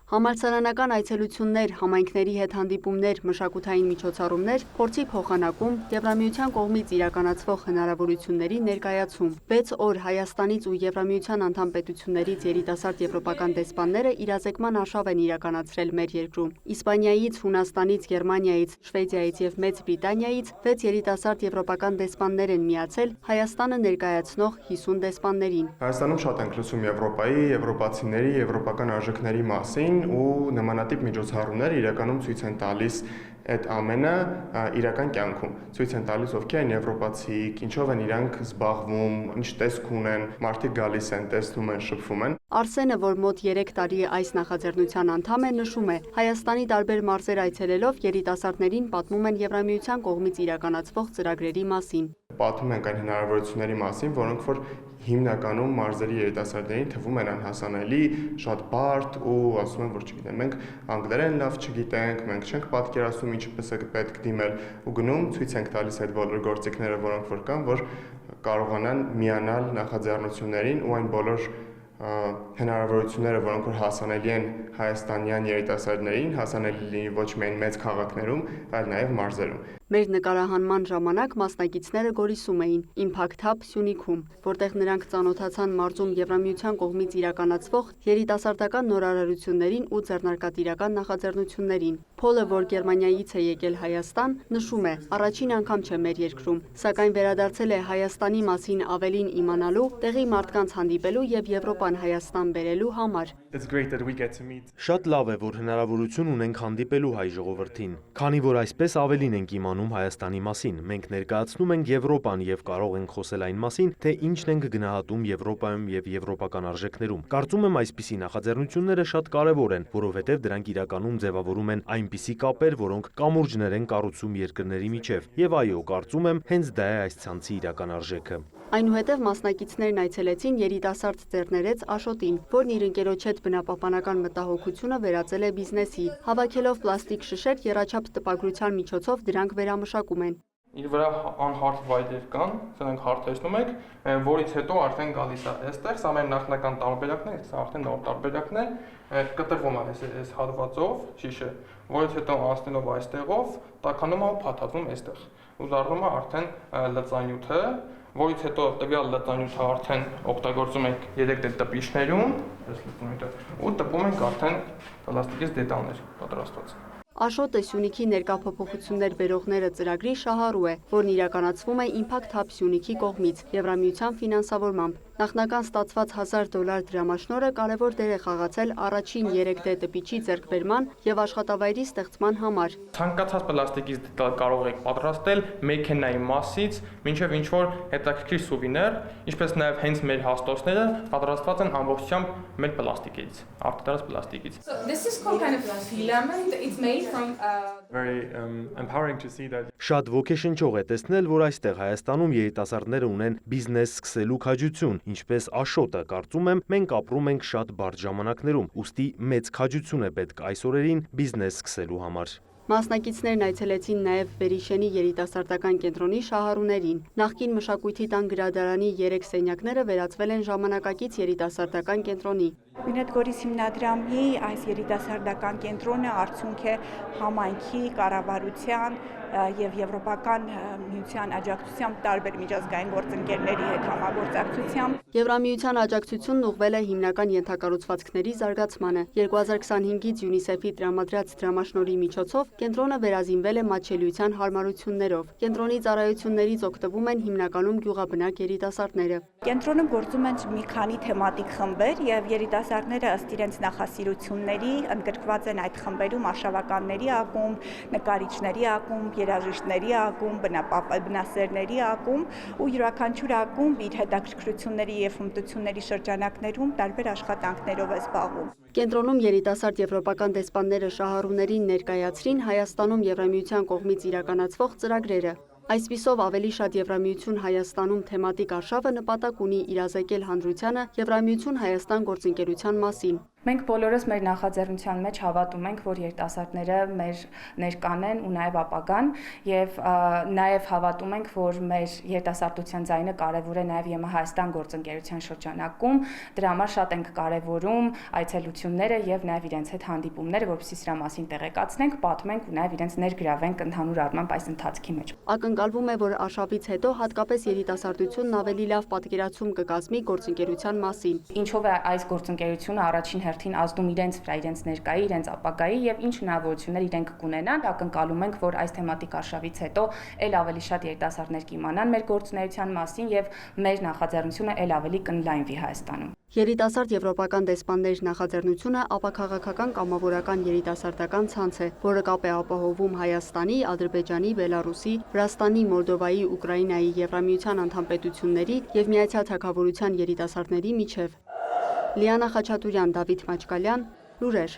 Համալսարանական այցելություններ, համայնքների հետ հանդիպումներ, մշակութային միջոցառումներ, փորձի փոխանակում, Եվրամիության կողմից իրականացվող հնարավորությունների ներկայացում։ 6 օր Հայաստանից ու Եվրամիության անդամ պետություններից երիտասարդ եվրոպական դեսպանները իրազեկման արշավ են իրականացրել մեր երկրում։ Իսպանիայից, Հունաստանից, Գերմանիայից, Շվեդիայից եւ Մեծ Բրիտանիայից 6 երիտասարդ եվրոպական դեսպաններ են միացել Հայաստանը ներկայացնող 50 դեսպաններին։ Հայաստանում շատ ենք լսում Եվրոպայի, եվրոպացիների, եվրոպական արժեքների մասին ու նմանատիպ միջոցառումներ իրականում ցույց են տալիս այդ ամենը իրական կյանքում։ Ցույց են տալիս ովքեր են եվրոպացիք, ինչով են իրանք զբաղվում, ինչ տեսք ունեն, մարդիկ գալիս են, տեսնում են, շփվում են։ Արսենը, որ մոտ 3 տարի է այս նախաձեռնության անդամ է, նշում է. Հայաստանի տարբեր մարզեր այցելելով երիտասարդներին պատմում են Եվրամիության կողմից իրականացվող ծրագրերի մասին։ Պատմում ենք այն հնարավորությունների մասին, որոնք որ հիմնականում մարզերի երիտասարդներին թվում են անհասանելի, շատ բարդ ու ասում են, որ չգիտեմ, մենք անգլերեն լավ չգիտենք, մենք չենք պատկերացնում ինչպես է պետք դիմել ու գնում ցույց ենք տալիս այդ բոլոր գործիքները, որոնք որ կան, որ կարողանան միանալ նախաձեռնություններին ու այն բոլոր հնարավորությունները, որոնք որ հասանելի են հայաստանյան երիտասարդներին, հասանելի լինի ոչ միայն մեծ քաղաքներում, այլ նաև մարզերում։ Մեր նկարահանման ժամանակ մասնակիցները Գորիսում էին, Impact Hub Սյունիքում, որտեղ նրանք ծանոթացան մարզում Եվրամիության կողմից իրականացվող երիտասարդական նորարարություններին ու ձեռնարկատիրական նախաձեռնություններին։ Փոլը, որ Գերմանիայից է եկել Հայաստան, նշում է. առաջին անգամ չէ մեր երկրում, սակայն վերադարձել է Հայաստանի մասին ավելին իմանալու, տեղի մարդկանց հանդիպելու եւ Եվրոպան Հայաստան բերելու համար։ Շատ լավ է, որ հնարավորություն ունենք հանդիպելու հայ ժողովրդին, քանի որ այսպես ավելին ենք իմանում Հայաստանի մասին։ Մենք ներկայացնում ենք Եվրոպան եւ կարող ենք խոսել այն մասին, թե ինչն ենք գնահատում Եվրոպայում եւ եվրոպական արժեքներում։ Կարծում եմ այսպիսի նախաձեռնությունները շատ կարեւոր են, որովհետեւ դրանք իրականում ձևավորում են այնպիսի կապեր, որոնք կամուրջներ են կառուցում երկրների միջև։ Եվ այո, կարծում եմ, հենց դա է այս ցանցի իրական արժեքը։ Այնուհետև մասնակիցներն այցելեցին երիտասարդ ձեռներեց Աշոտին, որն իր ընկերոջ հետ բնապահպանական մտահոգությունը վերածել է բիզնեսի։ Հավաքելով պլաստիկ շշեր եռաչափ տպագրության միջոցով դրանք վերամշակում են։ Իր վրա անհարթ վայրեր կան, սրանք հարթեցնում եք, որից հետո արդեն գալիս է այստեղ, սա մեր նախնական տարբերակն է, սա արդեն նոր տարբերակն է, կտրվում է այս հատվածով շիշը, որից հետո անցնելով այստեղով, տաքանում է ու փաթաթվում այստեղ։ Ու դառնում է արդեն լծանյութը, որից հետո տվյալ լծանյութը արդեն օգտագործում ենք 3D տպիչներում, ու տպում ենք արդեն պլաստիկից դետալներ պատրաստված։ Աշոտը Սյունիքի ներկա փոփոխություններ բերողները ծրագրի շահառու է, որն իրականացվում է Impact Hub Սյունիքի կողմից Եվրամիության ֆինանսավորմամբ։ Նախնական ստացված $1000 դրամաշնորհը կարևոր դեր է խաղացել առաջին 3D տպիչի ձեռքբերման եւ աշխատավայրի ստեղծման համար։ Ցանկացած պլաստիկից դետալ կարող եք պատրաստել մեքենայի մասից, մինչև ինչ որ հետաքրքիր սուվենիր, ինչպես նաև հենց մեր հաստոցները պատրաստված են ամբողջությամբ մեր պլաստիկից, արտադրած պլաստիկից։ This is called kind of filament. It's made from Very empowering to see that. Շատ ոգեշնչող է տեսնել, որ այստեղ Հայաստանում երիտասարդները ունեն բիզնես սկսելու քաջություն, ինչպես Աշոտը, կարծում եմ, մենք ապրում ենք շատ բարդ ժամանակներում, ուստի մեծ քաջություն է պետք այս օրերին բիզնես սկսելու համար։ Մասնակիցներն այցելեցին նաև Վերիշենի երիտասարդական կենտրոնի շահառուներին։ Նախկին մշակույթի տան գրադարանի 3 սենյակները վերածվել են ժամանակակից երիտասարդական կենտրոնի։ Մինետ Գորիս հիմնադրամի այս երիտասարդական կենտրոնը արդյունք է համայնքի կառավարության եւ Եվրոպական միության աջակցությամբ տարբեր միջազգային գործընկերների հետ համագործակցությամբ Եվրամիության աջակցությունն ուղղվել է հիմնական ենթակառուցվածքների զարգացմանը։ 2025-ից ՅՈՒՆԻՍԵՖ-ի տրամադրած դրամաշնորհի միջոցով կենտրոնը վերազինվել է մատչելիության հարմարություններով։ Կենտրոնի ծառայություններից օգտվում են հիմնականում գյուղաբնակ երիտասարդները։ Կենտրոնում գործում են մի քանի թեմատիկ խմբեր եւ երիտասարդները ըստ իրենց նախասիրությունների ընդգրկված են այդ խմբերում արշավականների ակումբ, նկարիչների ակումբ, երաժիշտների ակումբ, բնասերների ակումբ ու յուրաքանչյուր ակումբ իր հետաքրքրությունների եւ հմտությունների շրջանակներում տարբեր աշխատանքներով է զբաղվում։ Կենտրոնում երիտասարդ եվրոպական դեսպանները շահառուներին ներկայացրին Հայաստանում Եվրամիության կողմից իրականացվող ծրագրերը։ Այսպիսով ավելի շատ Եվրամիություն Հայաստանում թեմատիկ արշավը նպատակ ունի իրազեկել հանրությանը Եվրամիություն Հայաստան գործընկերության մասին։ Մենք բոլորս մեր նախաձեռնության մեջ հավատում ենք, որ երիտասարդները մեր ներկան են ու նաև ապագան եւ նաև հավատում ենք, որ մեր երիտասարդության ձայնը կարեւոր է նաև ԵՄՀ Հայաստան գործընկերության շրջանակում։ Դրա համար շատ ենք կարեւորում այցելությունները եւ նաև իրենց հետ հանդիպումները, որովհետեւ սրա մասին տեղեկացնենք, պատմենք ու նաև իրենց ներգրավենք ընդհանուր առմամբ այս ընթացքի մեջ։ Ակնկալվում է, որ արշավից հետո հատկապես երիտասարդությունն ավելի լավ պատկերացում կկազմի գործընկերության մասին։ Ինչով է այս գործընկերությունը առաջին հերթին ազդում իրենց վրա, իրենց ներկայի, իրենց ապագայի եւ ինչ հնարավորություններ իրենք կունենան։ Ակնկալում ենք, որ այս թեմատիկ արշավից հետո ել ավելի շատ երիտասարդներ կիմանան մեր գործունեության մասին եւ մեր նախաձեռնությունը ել ավելի կընդլայնվի Հայաստանում։ Երիտասարդ եվրոպական դեսպաններ նախաձեռնությունը ապաքաղաքական կամավորական երիտասարդական ցանց է, որը կապ է ապահովում Հայաստանի, Ադրբեջանի, Բելարուսի, Վրաստանի, Մոլդովայի, Ուկրաինայի, Եվրամիության անդամ պետությունների եւ Միացյալ Թագավորության երիտասարդների միջև։ Լիանա Խաչատուրյան, Դավիթ Մաչկալյան, լուրեր։